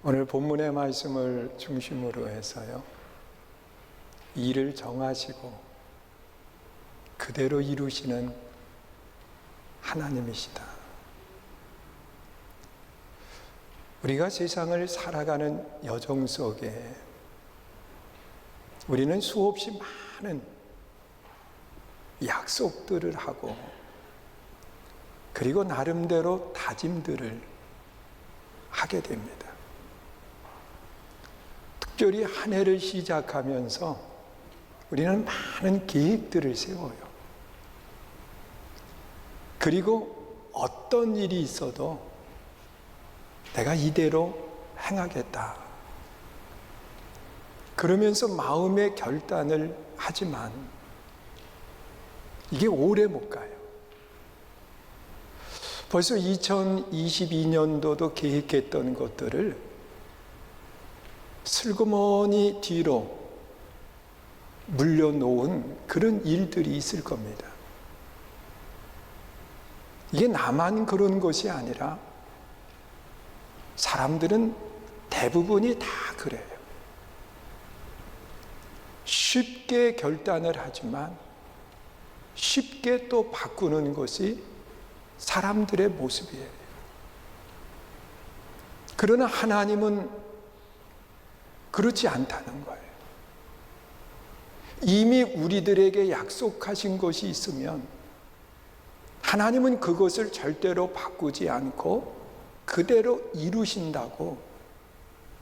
오늘 본문의 말씀을 중심으로 해서요, 일을 정하시고 그대로 이루시는 하나님이시다. 우리가 세상을 살아가는 여정 속에 우리는 수없이 많은 약속들을 하고, 그리고 나름대로 다짐들을 하게 됩니다. 특별히 한 해를 시작하면서 우리는 많은 계획들을 세워요. 그리고 어떤 일이 있어도 내가 이대로 행하겠다, 그러면서 마음의 결단을 하지만 이게 오래 못 가요. 벌써 2022년도도 계획했던 것들을 슬그머니 뒤로 물려놓은 그런 일들이 있을 겁니다. 이게 나만 그런 것이 아니라 사람들은 대부분이 다 그래요. 쉽게 결단을 하지만 쉽게 또 바꾸는 것이 사람들의 모습이에요. 그러나 하나님은 그렇지 않다는 거예요. 이미 우리들에게 약속하신 것이 있으면 하나님은 그것을 절대로 바꾸지 않고 그대로 이루신다고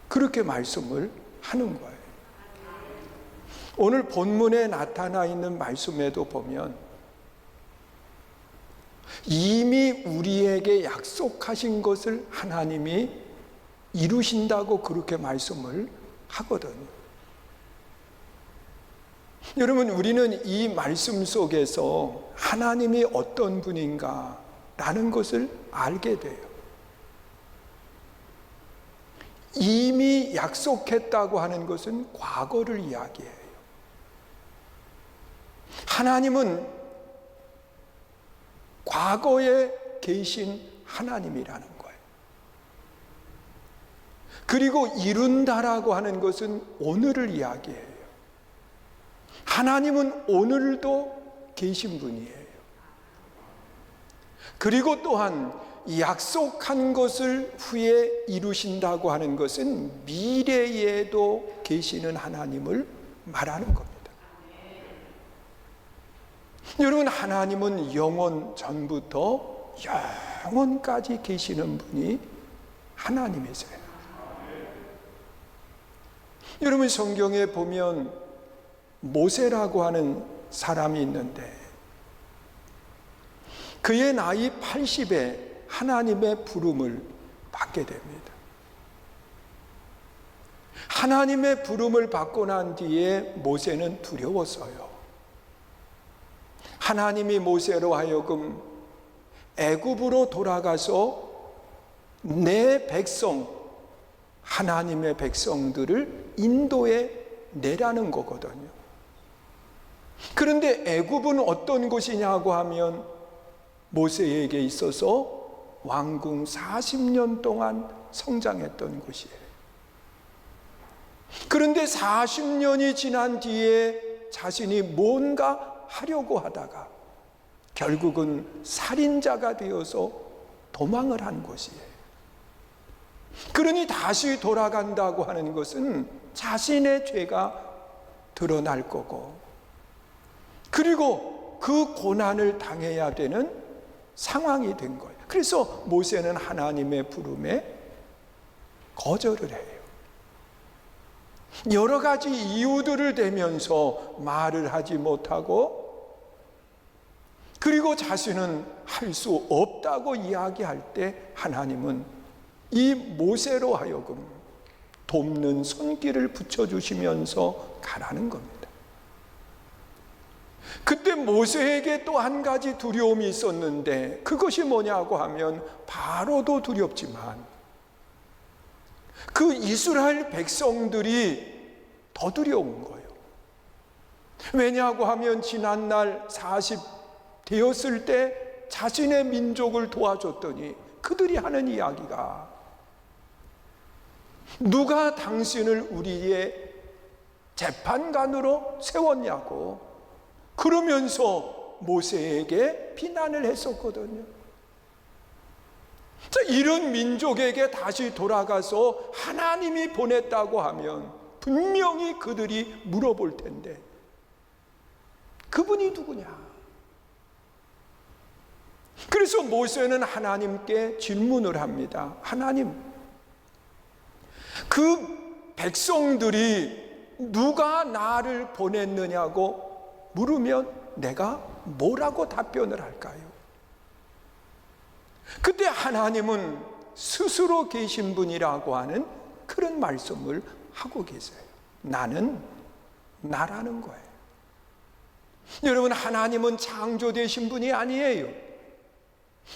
그렇게 말씀을 하는 거예요. 오늘 본문에 나타나 있는 말씀에도 보면 이미 우리에게 약속하신 것을 하나님이 이루신다고 그렇게 말씀을 하거든요. 여러분, 우리는 이 말씀 속에서 하나님이 어떤 분인가 라는 것을 알게 돼요. 이미 약속했다고 하는 것은 과거를 이야기해요. 하나님은 과거에 계신 하나님이라는 거예요. 그리고 이룬다라고 하는 것은 오늘을 이야기해요. 하나님은 오늘도 계신 분이에요. 그리고 또한 약속한 것을 후에 이루신다고 하는 것은 미래에도 계시는 하나님을 말하는 겁니다. 여러분, 하나님은 영원 전부터 영원까지 계시는 분이 하나님이세요. 여러분, 성경에 보면 모세라고 하는 사람이 있는데 그의 나이 80에 하나님의 부름을 받게 됩니다. 하나님의 부름을 받고 난 뒤에 모세는 두려웠어요. 하나님이 모세로 하여금 애굽으로 돌아가서 내 백성, 하나님의 백성들을 인도해 내라는 거거든요. 그런데 애굽은 어떤 곳이냐고 하면 모세에게 있어서 왕궁 40년 동안 성장했던 곳이에요. 그런데 40년이 지난 뒤에 자신이 뭔가 하려고 하다가 결국은 살인자가 되어서 도망을 한 곳이에요. 그러니 다시 돌아간다고 하는 것은 자신의 죄가 드러날 거고, 그리고 그 고난을 당해야 되는 상황이 된 거예요. 그래서 모세는 하나님의 부름에 거절을 해요. 여러 가지 이유들을 대면서 말을 하지 못하고, 그리고 자신은 할 수 없다고 이야기할 때 하나님은 이 모세로 하여금 돕는 손길을 붙여주시면서 가라는 겁니다. 그때 모세에게 또 한 가지 두려움이 있었는데 그것이 뭐냐고 하면 바로도 두렵지만 그 이스라엘 백성들이 더 두려운 거예요. 왜냐고 하면 지난날 40 되었을 때 자신의 민족을 도와줬더니 그들이 하는 이야기가 누가 당신을 우리의 재판관으로 세웠냐고 그러면서 모세에게 비난을 했었거든요. 자, 이런 민족에게 다시 돌아가서 하나님이 보냈다고 하면 분명히 그들이 물어볼 텐데 그분이 누구냐? 그래서 모세는 하나님께 질문을 합니다. 하나님, 그 백성들이 누가 나를 보냈느냐고 물으면 내가 뭐라고 답변을 할까요? 그때 하나님은 스스로 계신 분이라고 하는 그런 말씀을 하고 계세요. 나는 나라는 거예요. 여러분, 하나님은 창조되신 분이 아니에요.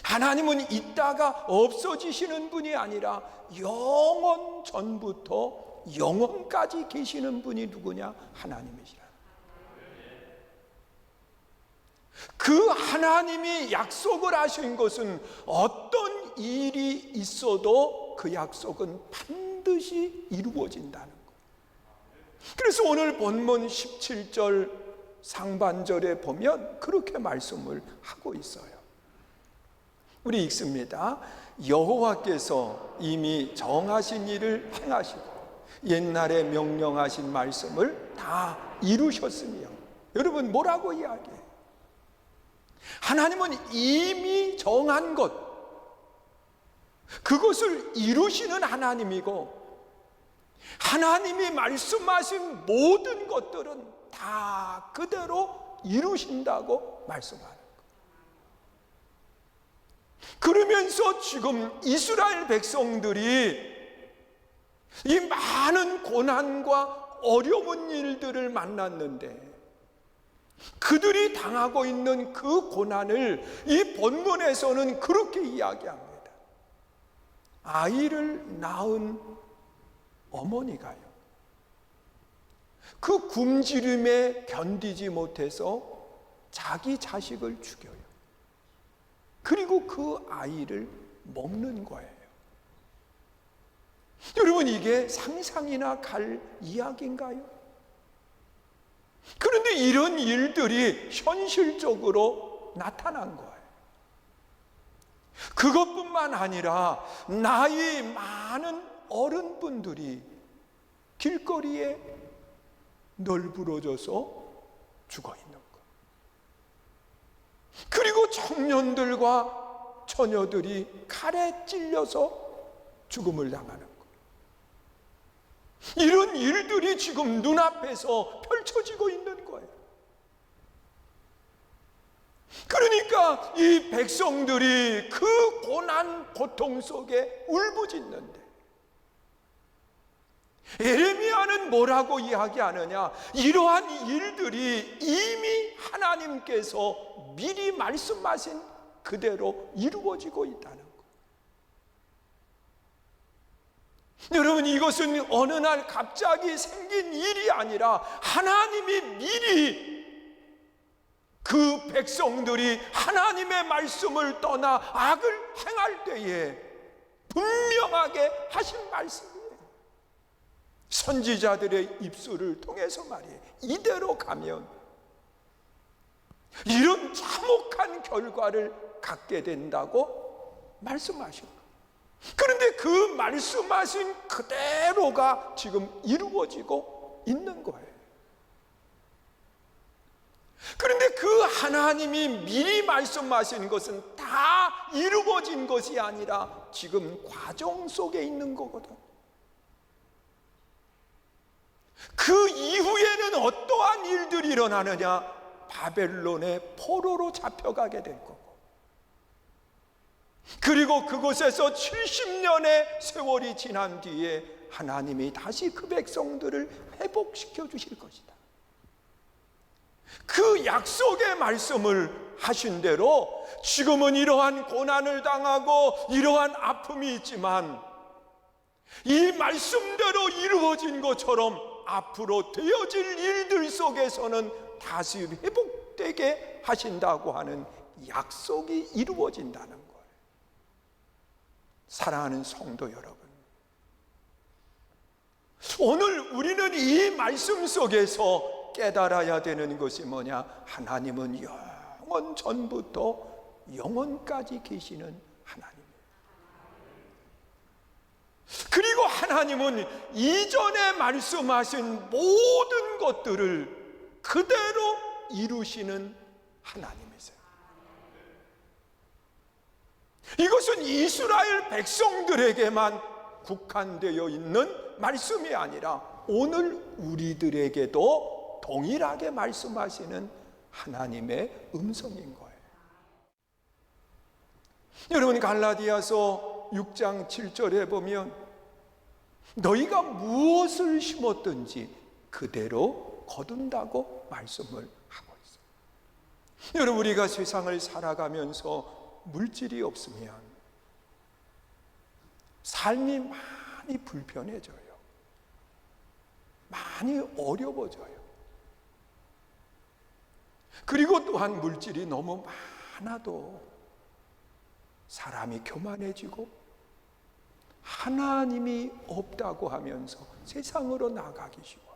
하나님은 있다가 없어지시는 분이 아니라 영원 전부터 영원까지 계시는 분이 누구냐? 하나님이시라. 그 하나님이 약속을 하신 것은 어떤 일이 있어도 그 약속은 반드시 이루어진다는 거예요. 그래서 오늘 본문 17절 상반절에 보면 그렇게 말씀을 하고 있어요. 우리 읽습니다. 여호와께서 이미 정하신 일을 행하시고 옛날에 명령하신 말씀을 다 이루셨으며, 여러분 뭐라고 이야기해요? 하나님은 이미 정한 것, 그것을 이루시는 하나님이고 하나님이 말씀하신 모든 것들은 다 그대로 이루신다고 말씀하는 거예요. 그러면서 지금 이스라엘 백성들이 이 많은 고난과 어려운 일들을 만났는데 그들이 당하고 있는 그 고난을 이 본문에서는 그렇게 이야기합니다. 아이를 낳은 어머니가요, 그 굶주림에 견디지 못해서 자기 자식을 죽여요. 그리고 그 아이를 먹는 거예요. 여러분, 이게 상상이나 갈 이야기인가요? 그런데 이런 일들이 현실적으로 나타난 거예요. 그것뿐만 아니라 나이 많은 어른분들이 길거리에 널브러져서 죽어 있는 거예요. 그리고 청년들과 처녀들이 칼에 찔려서 죽음을 당하는 거예요. 이런 일들이 지금 눈앞에서 펼쳐지고 있는 거예요. 그러니까 이 백성들이 그 고난 고통 속에 울부짖는데 예레미야는 뭐라고 이야기하느냐? 이러한 일들이 이미 하나님께서 미리 말씀하신 그대로 이루어지고 있다는 거예요. 여러분, 이것은 어느 날 갑자기 생긴 일이 아니라 하나님이 미리 그 백성들이 하나님의 말씀을 떠나 악을 행할 때에 분명하게 하신 말씀이에요. 선지자들의 입술을 통해서 말이에요. 이대로 가면 이런 참혹한 결과를 갖게 된다고 말씀하신 거예요. 그런데 그 말씀하신 그대로가 지금 이루어지고 있는 거예요. 그런데 그 하나님이 미리 말씀하신 것은 다 이루어진 것이 아니라 지금 과정 속에 있는 거거든. 그 이후에는 어떠한 일들이 일어나느냐? 바벨론의 포로로 잡혀가게 될 거고, 그리고 그곳에서 70년의 세월이 지난 뒤에 하나님이 다시 그 백성들을 회복시켜 주실 것이다. 그 약속의 말씀을 하신 대로 지금은 이러한 고난을 당하고 이러한 아픔이 있지만 이 말씀대로 이루어진 것처럼 앞으로 되어질 일들 속에서는 다시 회복되게 하신다고 하는 약속이 이루어진다는 거예요. 사랑하는 성도 여러분, 오늘 우리는 이 말씀 속에서 깨달아야 되는 것이 뭐냐? 하나님은 영원 전부터 영원까지 계시는 하나님이에요. 그리고 하나님은 이전에 말씀하신 모든 것들을 그대로 이루시는 하나님이세요. 이것은 이스라엘 백성들에게만 국한되어 있는 말씀이 아니라 오늘 우리들에게도 동일하게 말씀하시는 하나님의 음성인 거예요. 여러분, 갈라디아서 6장 7절에 보면 너희가 무엇을 심었든지 그대로 거둔다고 말씀을 하고 있어요. 여러분, 우리가 세상을 살아가면서 물질이 없으면 삶이 많이 불편해져요. 많이 어려워져요. 그리고 또한 물질이 너무 많아도 사람이 교만해지고 하나님이 없다고 하면서 세상으로 나가기 쉬워요.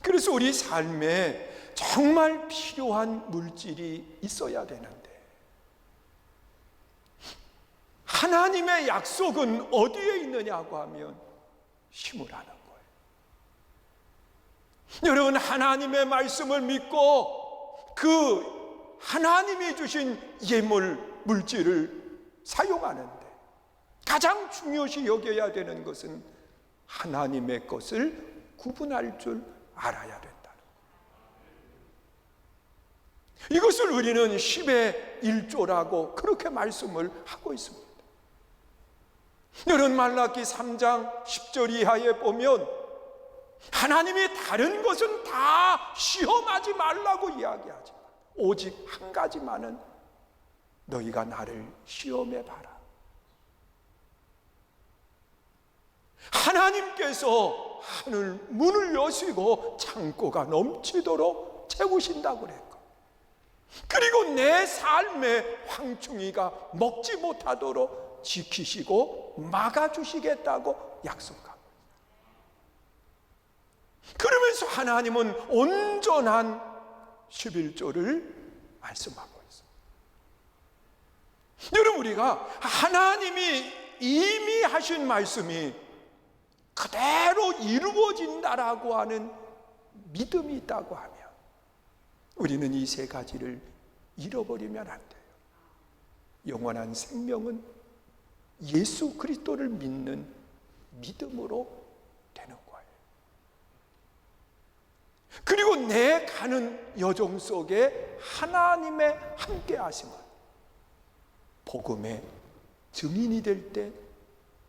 그래서 우리 삶에 정말 필요한 물질이 있어야 되는데 하나님의 약속은 어디에 있느냐고 하면 심으라는 거예요. 여러분, 하나님의 말씀을 믿고 그 하나님이 주신 예물, 물질을 사용하는데 가장 중요시 여겨야 되는 것은 하나님의 것을 구분할 줄 알아야 된다는 거예요. 이것을 우리는 10의 1조라고 그렇게 말씀을 하고 있습니다. 여러분, 말라기 3장 10절 이하에 보면 하나님이 다른 것은 다 시험하지 말라고 이야기하지만 오직 한 가지만은 너희가 나를 시험해 봐라. 하나님께서 하늘 문을 여시고 창고가 넘치도록 채우신다고 그랬고, 그리고 내 삶에 황충이가 먹지 못하도록 지키시고 막아주시겠다고 약속하고, 그러면서 하나님은 온전한 11조를 말씀하고 있어요. 여러분, 우리가 하나님이 이미 하신 말씀이 그대로 이루어진다라고 하는 믿음이 있다고 하면 우리는 이 세 가지를 잃어버리면 안 돼요. 영원한 생명은 예수 그리스도를 믿는 믿음으로 되는 거예요. 그리고 내 가는 여정 속에 하나님의 함께 하심은 복음의 증인이 될 때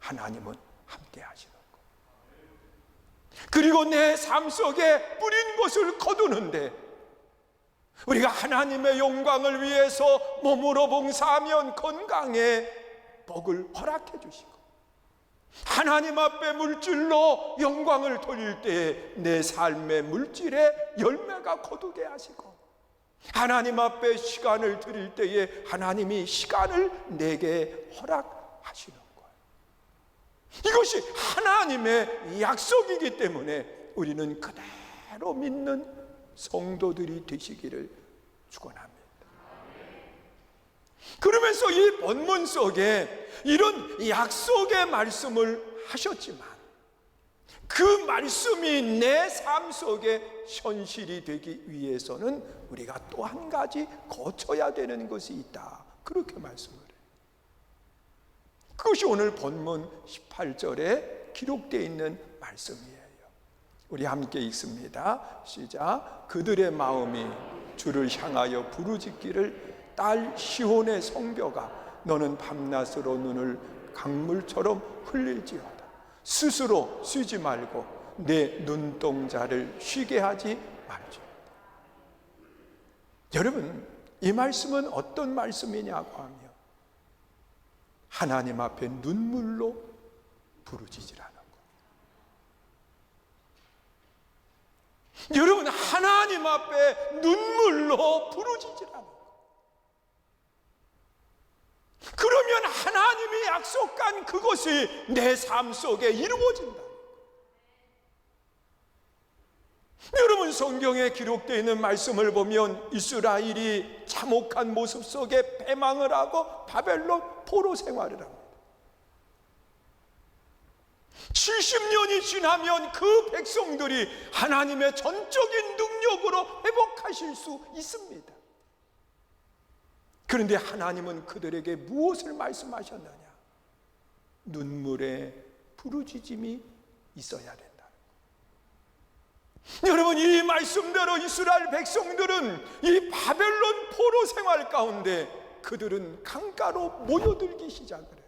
하나님은 함께 하시는 거예요. 그리고 내 삶 속에 뿌린 것을 거두는데 우리가 하나님의 영광을 위해서 몸으로 봉사하면 건강에 복을 허락해 주시고, 하나님 앞에 물질로 영광을 돌릴 때에 내 삶의 물질에 열매가 거두게 하시고, 하나님 앞에 시간을 드릴 때에 하나님이 시간을 내게 허락하시는 거예요. 이것이 하나님의 약속이기 때문에 우리는 그대로 믿는 성도들이 되시기를 축원합니다. 그러면서 이 본문 속에 이런 약속의 말씀을 하셨지만 그 말씀이 내 삶 속에 현실이 되기 위해서는 우리가 또 한 가지 거쳐야 되는 것이 있다, 그렇게 말씀을 해요. 그것이 오늘 본문 18절에 기록되어 있는 말씀이에요. 우리 함께 읽습니다. 시작. 그들의 마음이 주를 향하여 부르짖기를 딸 시온의 성벽아, 너는 밤낮으로 눈을 강물처럼 흘릴지어다. 스스로 쉬지 말고 내 눈동자를 쉬게 하지 말지어다. 여러분, 이 말씀은 어떤 말씀이냐고 하면 하나님 앞에 눈물로 부르짖으라는 거예요. 여러분, 하나님 앞에 눈물로 부르짖으라는 거예요. 그러면 하나님이 약속한 그것이 내 삶 속에 이루어진다. 여러분, 성경에 기록되어 있는 말씀을 보면 이스라엘이 참혹한 모습 속에 패망을 하고 바벨론 포로 생활을 합니다. 70년이 지나면 그 백성들이 하나님의 전적인 능력으로 회복하실 수 있습니다. 그런데 하나님은 그들에게 무엇을 말씀하셨느냐? 눈물에 부르짖음이 있어야 된다. 여러분, 이 말씀대로 이스라엘 백성들은 이 바벨론 포로 생활 가운데 그들은 강가로 모여들기 시작을 해요.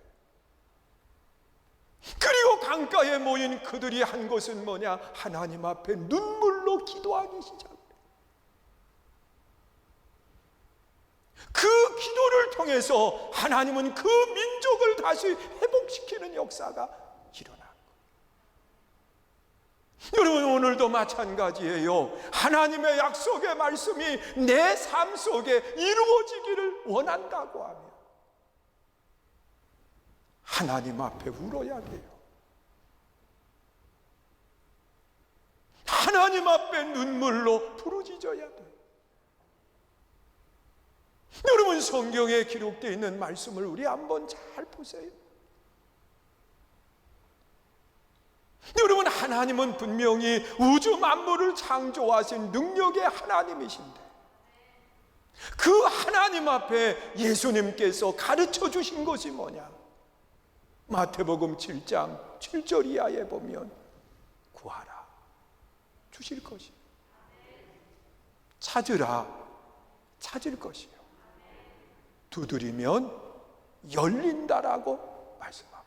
그리고 강가에 모인 그들이 한 것은 뭐냐? 하나님 앞에 눈물로 기도하기 시작해요. 그 기도를 통해서 하나님은 그 민족을 다시 회복시키는 역사가 일어나고, 여러분, 오늘도 마찬가지예요. 하나님의 약속의 말씀이 내 삶 속에 이루어지기를 원한다고 하면 하나님 앞에 울어야 돼요. 하나님 앞에 눈물로 부르짖어야 돼요. 여러분, 성경에 기록되어 있는 말씀을 우리 한번 잘 보세요. 여러분, 하나님은 분명히 우주 만물을 창조하신 능력의 하나님이신데, 그 하나님 앞에 예수님께서 가르쳐 주신 것이 뭐냐? 마태복음 7장 7절 이하에 보면 구하라, 주실 것이요. 찾으라, 찾을 것이요. 두드리면 열린다라고 말씀합니다.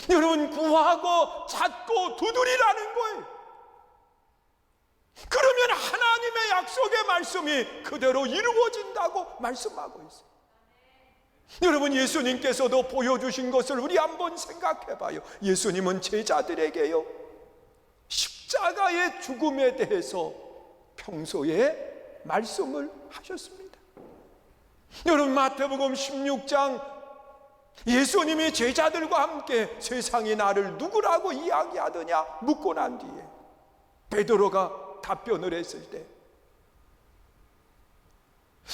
여러분, 구하고 찾고 두드리라는 거예요. 그러면 하나님의 약속의 말씀이 그대로 이루어진다고 말씀하고 있어요. 여러분, 예수님께서도 보여주신 것을 우리 한번 생각해 봐요. 예수님은 제자들에게요, 십자가의 죽음에 대해서 평소에 말씀을 하셨습니다. 여러분, 마태복음 16장 예수님이 제자들과 함께 세상이 나를 누구라고 이야기하더냐 묻고 난 뒤에 베드로가 답변을 했을 때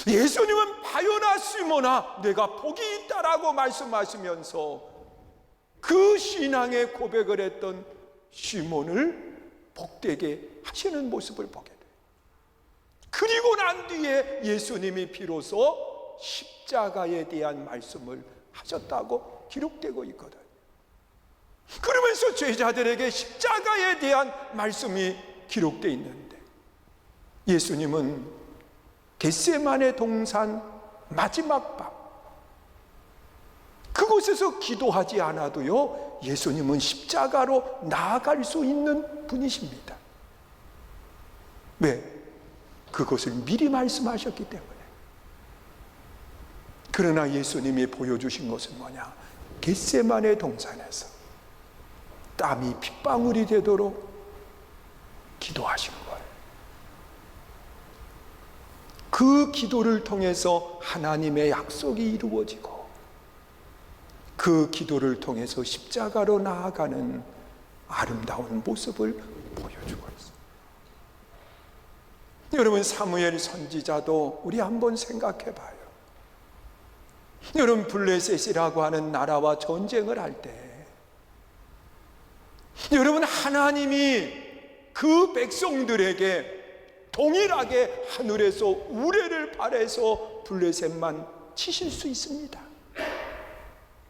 예수님은 바요나 시몬아, 내가 복이 있다라고 말씀하시면서 그 신앙의 고백을 했던 시몬을 복되게 하시는 모습을 보게 돼요. 그리고 난 뒤에 예수님이 비로소 십자가에 대한 말씀을 하셨다고 기록되고 있거든요. 그러면서 제자들에게 십자가에 대한 말씀이 기록되어 있는데, 예수님은 겟세마네 동산 마지막 밤, 그곳에서 기도하지 않아도요, 예수님은 십자가로 나아갈 수 있는 분이십니다. 왜? 그것을 미리 말씀하셨기 때문에. 그러나 예수님이 보여주신 것은 뭐냐? 겟세마네 동산에서 땀이 핏방울이 되도록 기도하신 거예요. 그 기도를 통해서 하나님의 약속이 이루어지고, 그 기도를 통해서 십자가로 나아가는 아름다운 모습을 보여주고 있습니다. 여러분, 사무엘 선지자도 우리 한번 생각해 봐요. 여러분, 블레셋이라고 하는 나라와 전쟁을 할 때, 여러분, 하나님이 그 백성들에게 동일하게 하늘에서 우레를 발해서 블레셋만 치실 수 있습니다.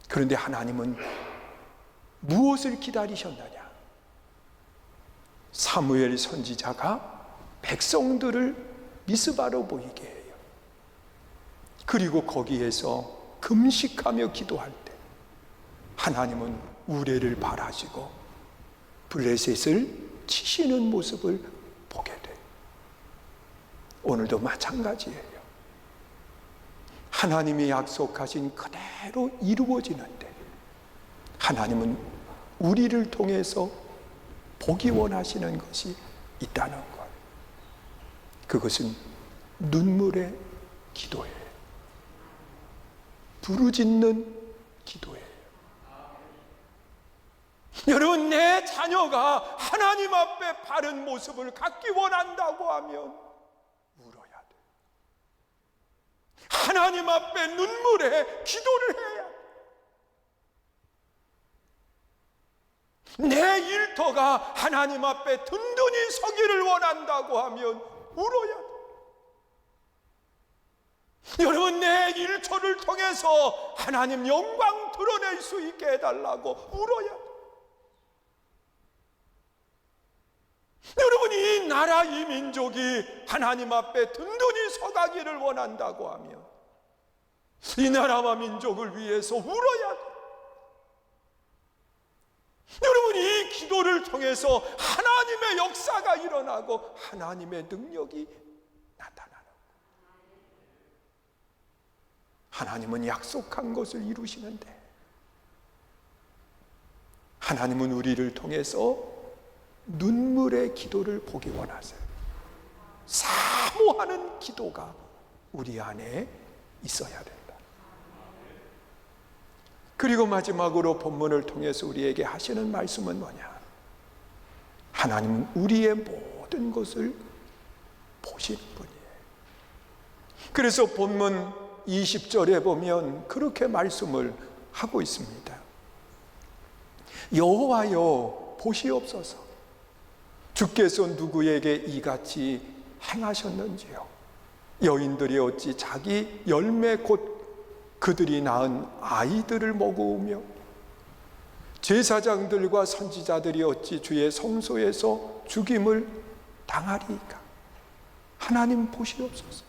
그런데 하나님은 무엇을 기다리셨느냐? 사무엘 선지자가 백성들을 미스바로 모이게 해요. 그리고 거기에서 금식하며 기도할 때 하나님은 우레를 발하시고 블레셋을 치시는 모습을 보게 돼요. 오늘도 마찬가지예요. 하나님이 약속하신 그대로 이루어지는데, 하나님은 우리를 통해서 보기 원하시는 것이 있다는 것. 그것은 눈물의 기도예요. 부르짖는 기도예요. 여러분, 내 자녀가 하나님 앞에 바른 모습을 갖기 원한다고 하면 울어야 돼. 하나님 앞에 눈물에 기도를 해야 돼. 내 일터가 하나님 앞에 든든히 서기를 원한다고 하면 울어야 돼. 여러분, 내 일터를 통해서 하나님 영광 드러낼 수 있게 해달라고 울어야 돼. 여러분, 이 나라, 이 민족이 하나님 앞에 든든히 서가기를 원한다고 하면 이 나라와 민족을 위해서 울어야 돼. 여러분, 이 기도를 통해서 하나님의 역사가 일어나고 하나님의 능력이 나타나는 거예요. 하나님은 약속한 것을 이루시는데, 하나님은 우리를 통해서 눈물의 기도를 보기 원하세요. 사모하는 기도가 우리 안에 있어야 된다. 그리고 마지막으로 본문을 통해서 우리에게 하시는 말씀은 뭐냐? 하나님은 우리의 모든 것을 보시는 분이에요. 그래서 본문 20절에 보면 그렇게 말씀을 하고 있습니다. 여호와여, 보시옵소서. 주께서 누구에게 이같이 행하셨는지요? 여인들이 어찌 자기 열매 곧 그들이 낳은 아이들을 먹으며 제사장들과 선지자들이 어찌 주의 성소에서 죽임을 당하리이까? 하나님 보시옵소서.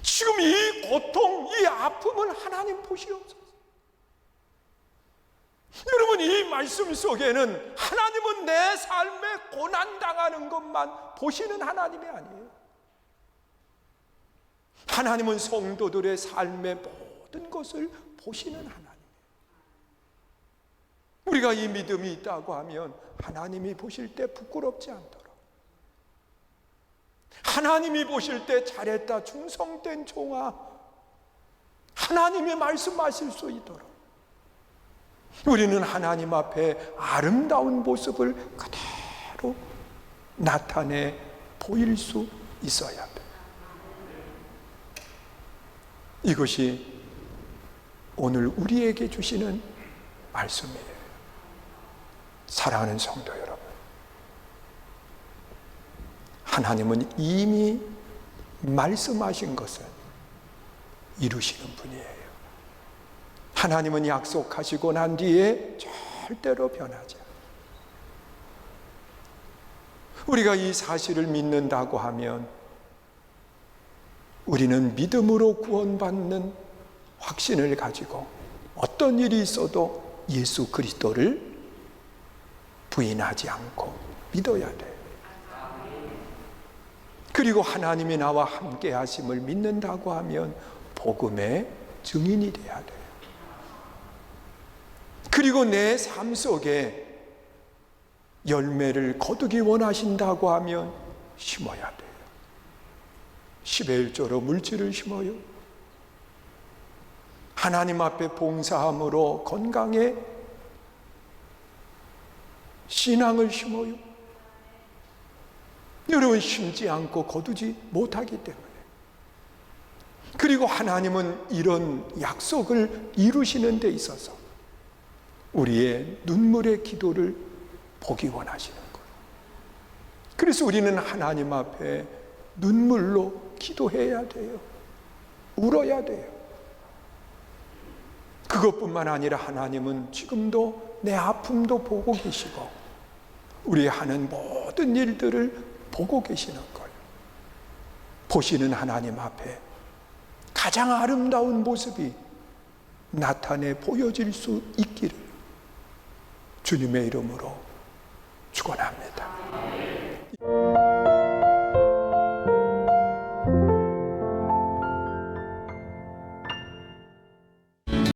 지금 이 고통, 이 아픔을 하나님 보시옵소서. 여러분, 이 말씀 속에는 하나님은 내 삶에 고난당하는 것만 보시는 하나님이 아니에요. 하나님은 성도들의 삶의 모든 것을 보시는 하나님이에요. 우리가 이 믿음이 있다고 하면 하나님이 보실 때 부끄럽지 않도록, 하나님이 보실 때 잘했다, 충성된 종아, 하나님이 말씀하실 수 있도록 우리는 하나님 앞에 아름다운 모습을 그대로 나타내 보일 수 있어야 돼. 이것이 오늘 우리에게 주시는 말씀이에요. 사랑하는 성도 여러분, 하나님은 이미 말씀하신 것을 이루시는 분이에요. 하나님은 약속하시고 난 뒤에 절대로 변하지 않아요. 우리가 이 사실을 믿는다고 하면 우리는 믿음으로 구원받는 확신을 가지고 어떤 일이 있어도 예수 그리스도를 부인하지 않고 믿어야 돼요. 그리고 하나님이 나와 함께 하심을 믿는다고 하면 복음의 증인이 돼야 돼요. 그리고 내 삶 속에 열매를 거두기 원하신다고 하면 심어야 돼요. 10의 1조로 물질을 심어요. 하나님 앞에 봉사함으로 건강에 신앙을 심어요. 여러분, 심지 않고 거두지 못하기 때문에. 그리고 하나님은 이런 약속을 이루시는 데 있어서 우리의 눈물의 기도를 보기 원하시는 거예요. 그래서 우리는 하나님 앞에 눈물로 기도해야 돼요. 울어야 돼요. 그것뿐만 아니라 하나님은 지금도 내 아픔도 보고 계시고 우리 하는 모든 일들을 보고 계시는 거예요. 보시는 하나님 앞에 가장 아름다운 모습이 나타내 보여질 수 있기를 주님의 이름으로 축원합니다.